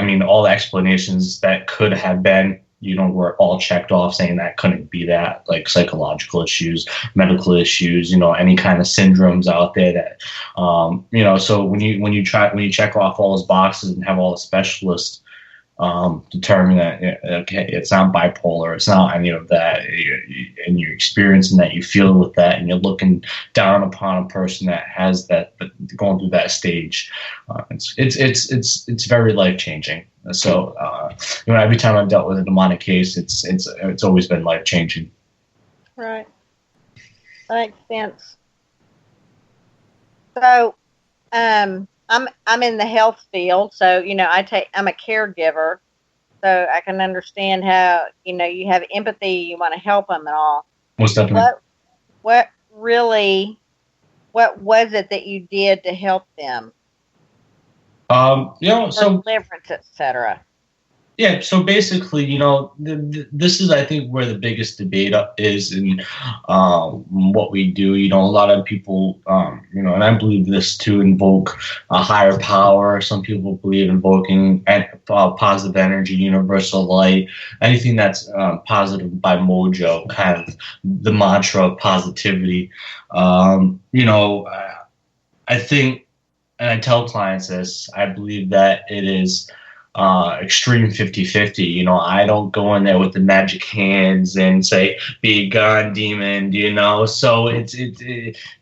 mean, all the explanations that could have been, were all checked off, saying that couldn't be that, like psychological issues, medical issues, any kind of syndromes out there that, so when you check off all those boxes and have all the specialists determine that, okay, it's not bipolar, it's not any of that, and you're experiencing that, you feel with that, and you're looking down upon a person that has that, but going through that stage, it's very life changing. So every time I've dealt with a demonic case, it's always been life changing. Right, that makes sense. So, I'm in the health field, so I'm a caregiver, so I can understand how you have empathy, you want to help them and all. Most definitely. What was it that you did to help them? So deliverance, etc. Yeah, so basically, this is, I think, where the biggest debate is in what we do. A lot of people, and I believe this too, invoke a higher power. Some people believe invoking positive energy, universal light, anything that's positive by mojo, kind of the mantra of positivity. I think, and I tell clients this, I believe that it is extreme 50-50. I don't go in there with the magic hands and say, be gone, demon, so it's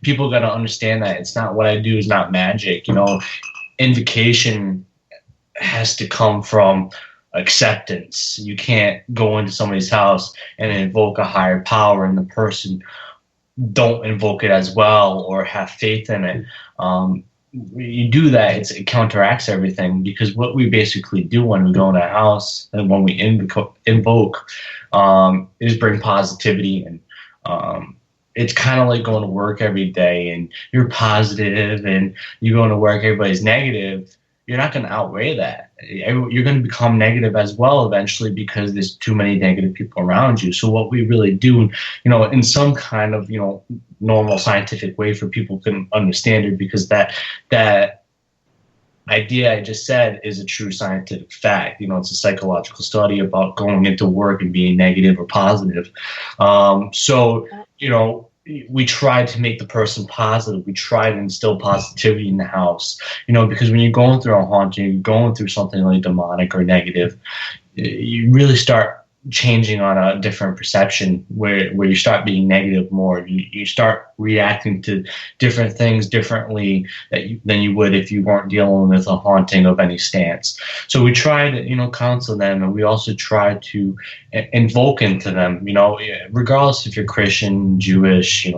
people got to understand that it's not, what I do is not magic. Invocation has to come from acceptance. You can't go into somebody's house and invoke a higher power and the person don't invoke it as well or have faith in it. You do that, it counteracts everything, because what we basically do when we go in a house and when we invoke is bring positivity, and it's kind of like going to work every day and you're positive and you go to work, everybody's negative. You're not going to outweigh that. You're going to become negative as well eventually, because there's too many negative people around you. So what we really do, in some kind of, normal scientific way for people can understand it, because that idea I just said is a true scientific fact. It's a psychological study about going into work and being negative or positive. We try to make the person positive. We try to instill positivity in the house, because when you're going through a haunting, you're going through something like demonic or negative, you really start changing on a different perception where you start being negative more. You start reacting to different things differently than you would if you weren't dealing with a haunting of any stance. So we try to, counsel them, and we also try to invoke into them, regardless if you're Christian, Jewish,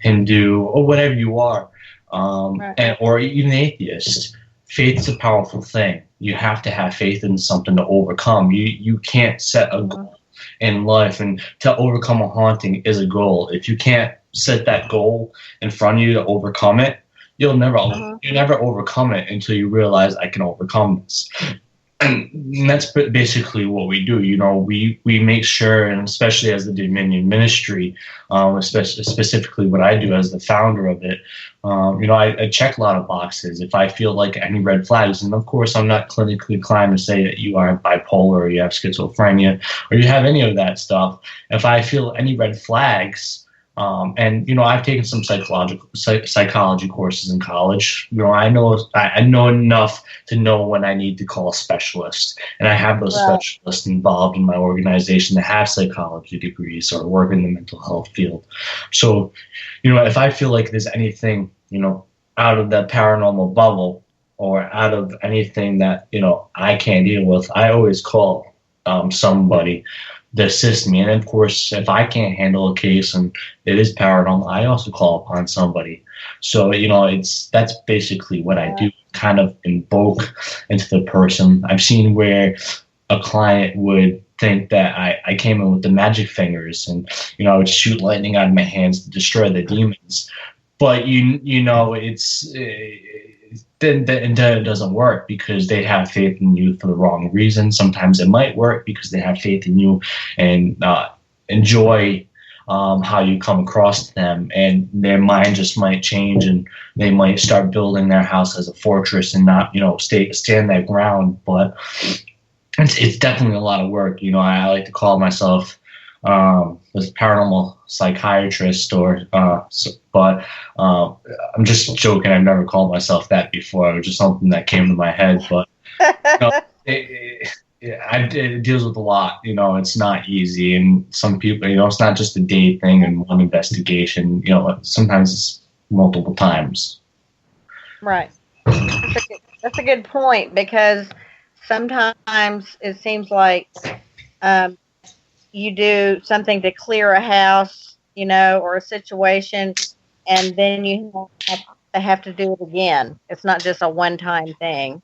Hindu, or whatever you are, right. Or even atheist. Faith is a powerful thing. You have to have faith in something to overcome. You can't set a goal in life, and to overcome a haunting is a goal. If you can't set that goal in front of you to overcome it, you'll never overcome it until you realize, I can overcome this. And that's basically what we do. We make sure, and especially as the Dominion Ministry, specifically what I do as the founder of it, I check a lot of boxes. If I feel like any red flags, and of course I'm not clinically inclined to say that you are bipolar or you have schizophrenia or you have any of that stuff. If I feel any red flags, and I've taken some psychology courses in college. I know enough to know when I need to call a specialist, and I have those specialists involved in my organization that have psychology degrees or work in the mental health field. So, if I feel like there's anything, out of that paranormal bubble or out of anything that I can't deal with, I always call somebody to assist me. And of course, if I can't handle a case and it is paranormal, I also call upon somebody. So, that's basically what I do, kind of invoke into the person. I've seen where a client would think that I came in with the magic fingers and, I would shoot lightning out of my hands to destroy the demons. But, then it doesn't work, because they have faith in you for the wrong reason. Sometimes it might work because they have faith in you and enjoy how you come across them, and their mind just might change, and they might start building their house as a fortress and not, stand their ground. But it's definitely a lot of work. I like to call myself this paranormal psychiatrist, but I'm just joking. I've never called myself that before. It was just something that came to my head. But it deals with a lot. It's not easy, and some people, it's not just a day thing and one investigation. Sometimes it's multiple times. Right. That's a good point, because sometimes it seems like you do something to clear a house, or a situation, and then you have to do it again. It's not just a one-time thing.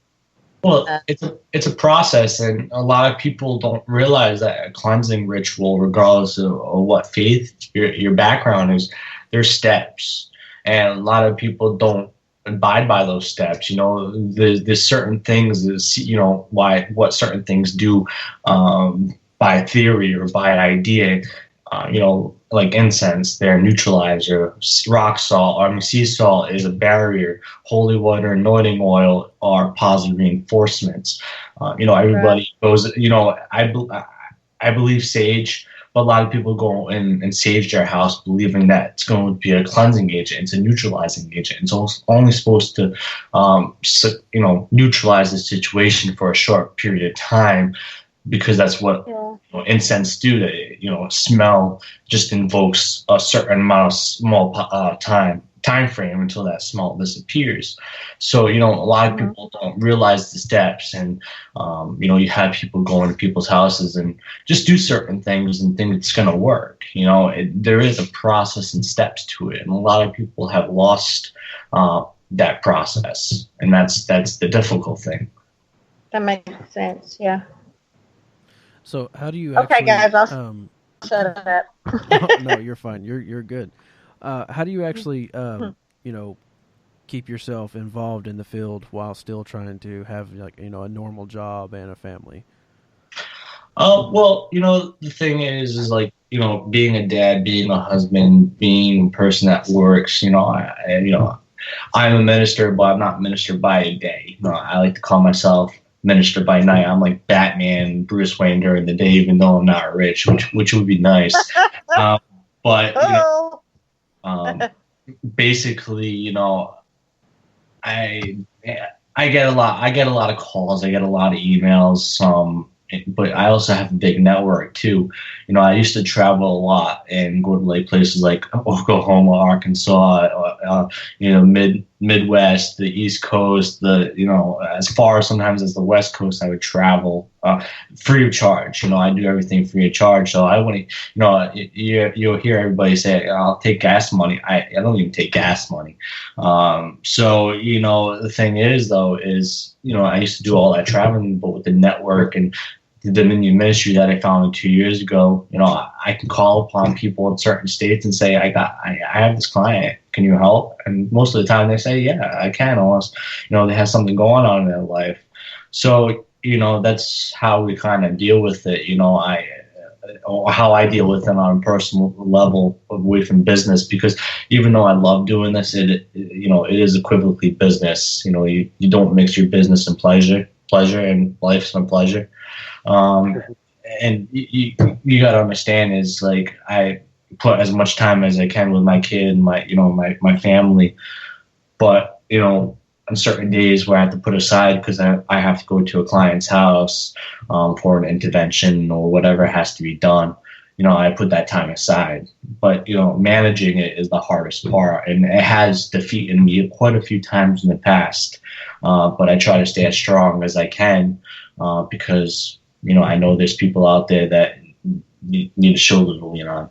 Well, it's a process, and a lot of people don't realize that a cleansing ritual, regardless of what faith your background is, there's steps, and a lot of people don't abide by those steps. There's certain things, what certain things do by theory or by idea. Like incense, they're a neutralizer. Rock salt, sea salt is a barrier. Holy water, anointing oil are positive reinforcements. Everybody goes. I believe sage, but a lot of people go in and sage their house, believing that it's going to be a cleansing agent. It's a neutralizing agent. It's only supposed to, neutralize the situation for a short period of time, because that's what incense do. Smell just invokes a certain amount of small time frame until that smell disappears. So a lot of people don't realize the steps, and you have people go into people's houses and just do certain things and think it's going to work. There is a process and steps to it, and a lot of people have lost that process, and that's the difficult thing. That makes sense. Yeah. So how do you actually... Okay, guys, I'll shut up. No, you're fine. You're good. How do you actually, keep yourself involved in the field while still trying to have, a normal job and a family? Well, the thing is being a dad, being a husband, being a person that works, I'm a minister, but I'm not minister by a day. I like to call myself minister by night. I'm like Batman, Bruce Wayne during the day, even though I'm not rich, which would be nice. But basically, I get a lot of calls. I get a lot of emails. But I also have a big network too. I used to travel a lot and go to places like Oklahoma, Arkansas, Midwest, the East Coast, as far sometimes as the West Coast. I would travel free of charge. I do everything free of charge. So I want to, you'll hear everybody say, "I'll take gas money." I don't even take gas money. So the thing is, though, is I used to do all that traveling, but with the network and the Dominion ministry that I founded 2 years ago, I can call upon people in certain states and say, I have this client, can you help? And most of the time they say, yeah, I can, unless, they have something going on in their life. So, that's how we kind of deal with it. How I deal with it on a personal level away from business, because even though I love doing this, it is equivocally business. You don't mix your business and pleasure and life's and pleasure. And you got to understand is I put as much time as I can with my kid and my family, but on certain days where I have to put aside because I have to go to a client's house for an intervention or whatever has to be done, I put that time aside. But managing it is the hardest part, and it has defeated me quite a few times in the past. But I try to stay as strong as I can because I know there's people out there that need a shoulder to lean on.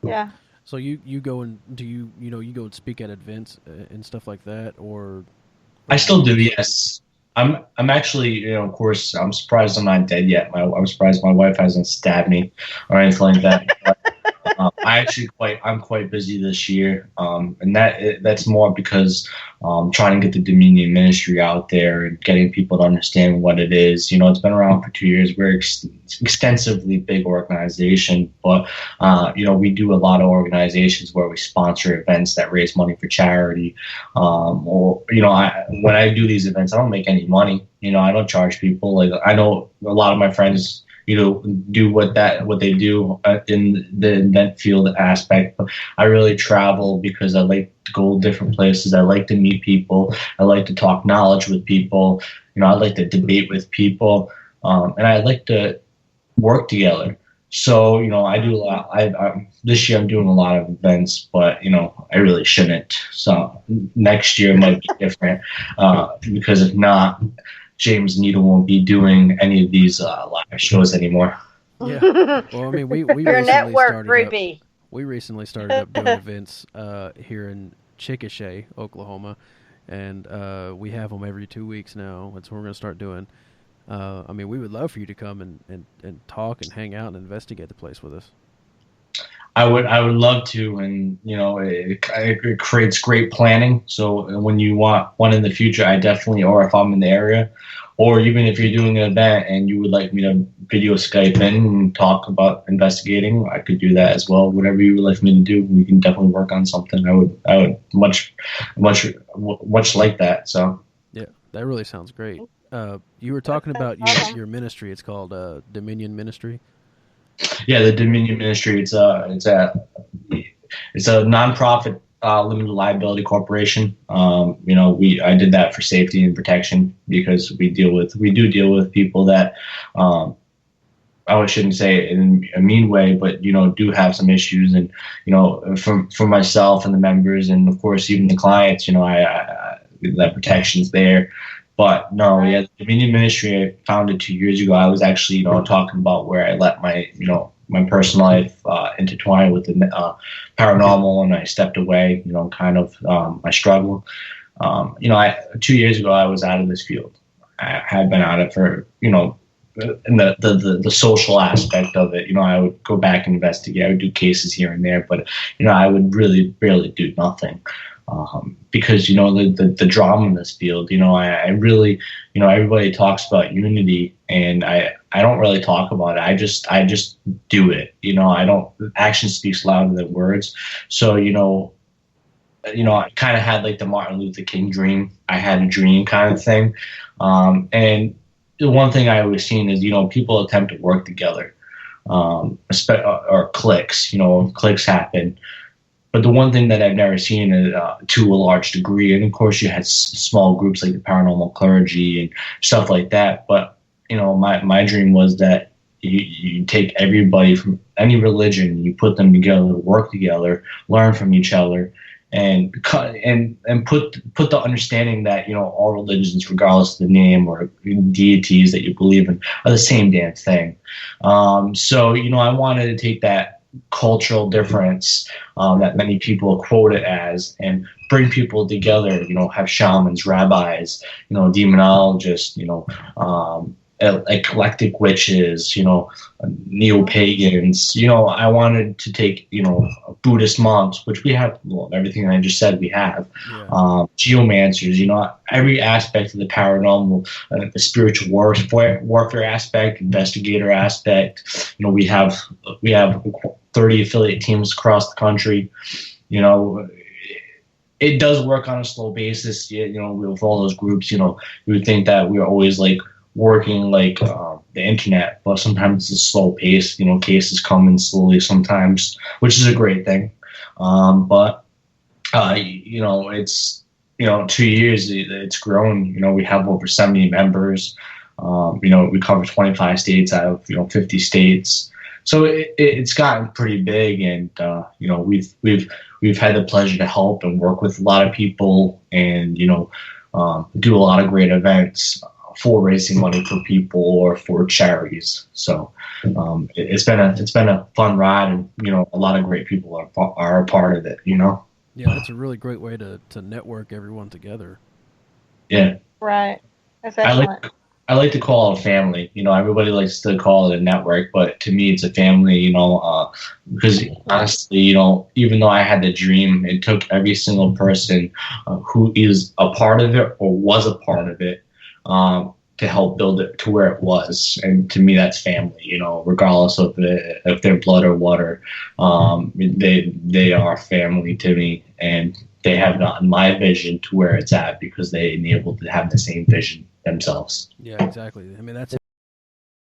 Yeah. So you go and you go and speak at events and stuff like that, or? I still do, yes. I'm actually, of course, I'm surprised I'm not dead yet. I'm surprised my wife hasn't stabbed me or anything like that. But, I'm quite busy this year, and that's more because trying to get the Dominion ministry out there and getting people to understand what it is. You know, it's been around for 2 years. We're extensively big organization, but you know, we do a lot of organizations where we sponsor events that raise money for charity. Or you know, when I do these events, I don't make any money. You know, I don't charge people. Like I know a lot of my friends, you know, do what they do in the event field aspect. But I really travel because I like to go different places. I like to meet people. I like to talk knowledge with people. You know, I like to debate with people, and I like to work together. So, you know, I do a lot. This year I'm doing a lot of events, but you know, I really shouldn't. So next year might be different, because if not, James Annitto won't be doing any of these live shows anymore. Yeah. Well, I mean, we Your recently network started groupie. we recently started up doing events here in Chickasha, Oklahoma, and we have them every 2 weeks now. That's what we're going to start doing. I mean, we would love for you to come and talk and hang out and investigate the place with us. I would love to, and you know, it creates great planning. So when you want one in the future, I definitely, or if I'm in the area, or even if you're doing an event and you would like me to video Skype in and talk about investigating, I could do that as well. Whatever you would like me to do, we can definitely work on something. I would much like that. So yeah, that really sounds great. You were talking about your ministry. It's called Dominion Ministry. Yeah, the Dominion Ministry. It's a nonprofit limited liability corporation. You know, I did that for safety and protection because we do deal with people that I shouldn't say it in a mean way, but you know, do have some issues, and you know, for myself and the members, and of course even the clients, you know, I that protection's there. But no, yeah, the Dominion Ministry I founded 2 years ago. I was actually, you know, talking about where I let my, you know, my personal life intertwine with the paranormal, and I stepped away, you know, kind of my struggle. You know, 2 years ago I was out of this field. I had been out of it for, you know, in the social aspect of it. You know, I would go back and investigate. I would do cases here and there, but you know, I would really barely do nothing. Because you know, the drama in this field, you know, I really, you know, everybody talks about unity, and I don't really talk about it. I just do it. You know, action speaks louder than words. So you know, I kind of had like the Martin Luther King dream. I had a dream kind of thing, and the one thing I always seen is, you know, people attempt to work together, or cliques. You know, cliques happen. But the one thing that I've never seen to a large degree, and of course you had small groups like the paranormal clergy and stuff like that. But you know, my dream was that you take everybody from any religion, you put them together, work together, learn from each other, and put the understanding that, you know, all religions, regardless of the name or deities that you believe in, are the same damn thing. So you know, I wanted to take that cultural difference that many people quote it as, and bring people together. You know, have shamans, rabbis, you know, demonologists, you know, eclectic witches, you know, neo-pagans. You know, I wanted to take, you know, Buddhist monks, which we have, well, everything I just said we have, geomancers, you know, every aspect of the paranormal, the spiritual warfare aspect, investigator aspect. You know, we have 30 affiliate teams across the country. You know, it does work on a slow basis. You know, with all those groups, you know, you would think that we're always like working like the internet, but sometimes it's a slow pace. You know, cases come in slowly sometimes, which is a great thing. But you know, it's, you know, 2 years it's grown. You know, we have over 70 members. You know, we cover 25 states out of, you know, 50 states. So it's gotten pretty big, and you know, we've had the pleasure to help and work with a lot of people, and you know, do a lot of great events for raising money for people or for charities. So it's been a fun ride, and you know, a lot of great people are a part of it. You know. Yeah, that's a really great way to network everyone together. Yeah. Right. That's excellent. I like to call it a family. Everybody likes to call it a network, but to me, it's a family. Because honestly, even though I had the dream, it took every single person who is a part of it or was a part of it to help build it to where it was. And to me, that's family. Regardless of if they're blood or water, they are family to me, and they have gotten my vision to where it's at because they enabled to have the same vision themselves. Yeah, exactly. I mean, that's